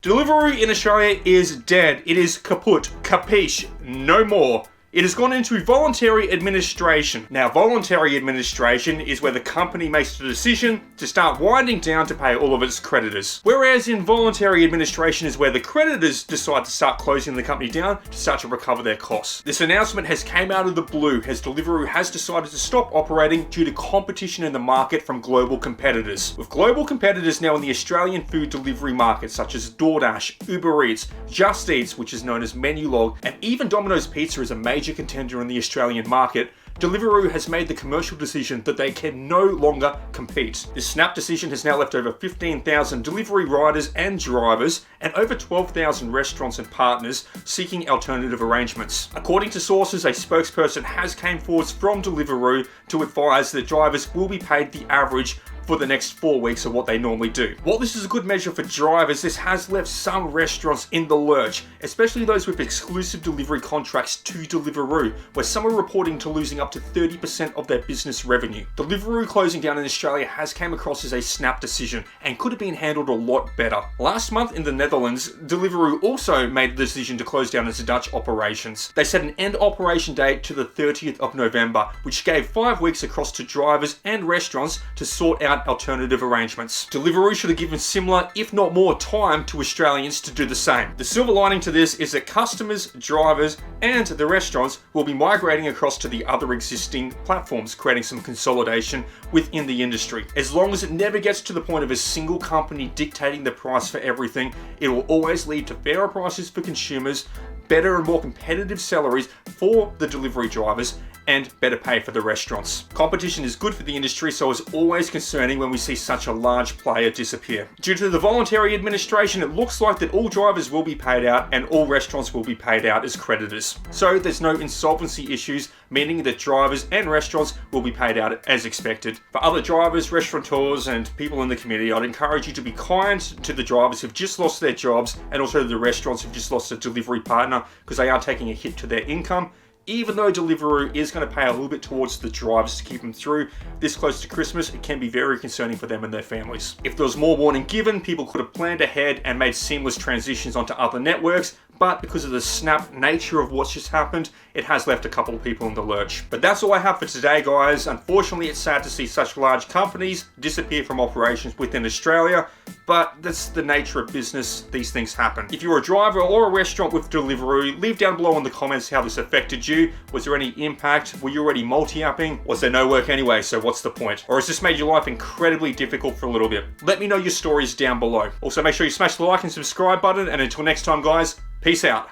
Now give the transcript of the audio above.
Deliveroo in Australia is dead. It is kaput. Capiche. No more. It has gone into voluntary administration. Now, voluntary administration is where the company makes the decision to start winding down to pay all of its creditors. Whereas involuntary administration is where the creditors decide to start closing the company down to start to recover their costs. This announcement has came out of the blue as Deliveroo has decided to stop operating due to competition in the market from global competitors. With global competitors now in the Australian food delivery market such as DoorDash, Uber Eats, Just Eats, which is known as Menulog, and even Domino's Pizza is a major contender in the Australian market, Deliveroo has made the commercial decision that they can no longer compete. This snap decision has now left over 15,000 delivery riders and drivers and over 12,000 restaurants and partners seeking alternative arrangements. According to sources, a spokesperson has came forward from Deliveroo to advise that drivers will be paid the average for the next 4 weeks of what they normally do. While this is a good measure for drivers, this has left some restaurants in the lurch, especially those with exclusive delivery contracts to Deliveroo, where some are reporting to losing up to 30% of their business revenue. Deliveroo closing down in Australia has came across as a snap decision and could have been handled a lot better. Last month in the Netherlands, Deliveroo also made the decision to close down its Dutch operations. They set an end operation date to the 30th of November, which gave 5 weeks across to drivers and restaurants to sort out alternative arrangements. Deliveroo should have given similar, if not more, time to Australians to do the same. The silver lining to this is that customers, drivers, and the restaurants will be migrating across to the other existing platforms, creating some consolidation within the industry. As long as it never gets to the point of a single company dictating the price for everything, it will always lead to fairer prices for consumers, better and more competitive salaries for the delivery drivers, and better pay for the restaurants. Competition is good for the industry, so it's always concerning when we see such a large player disappear. Due to the voluntary administration, it looks like that all drivers will be paid out and all restaurants will be paid out as creditors. So there's no insolvency issues, meaning that drivers and restaurants will be paid out as expected. For other drivers, restaurateurs, and people in the community, I'd encourage you to be kind to the drivers who've just lost their jobs and also the restaurants who've just lost a delivery partner, because they are taking a hit to their income. Even though Deliveroo is going to pay a little bit towards the drivers to keep them through this close to Christmas, it can be very concerning for them and their families. If there was more warning given, people could have planned ahead and made seamless transitions onto other networks, but because of the snap nature of what's just happened, it has left a couple of people in the lurch. But that's all I have for today, guys. Unfortunately, it's sad to see such large companies disappear from operations within Australia, but that's the nature of business. These things happen. If you're a driver or a restaurant with Deliveroo, leave down below in the comments how this affected you. Was there any impact? Were you already multi-apping? Was there no work anyway, so what's the point? Or has this made your life incredibly difficult for a little bit? Let me know your stories down below. Also, make sure you smash the like and subscribe button, and until next time, guys, peace out.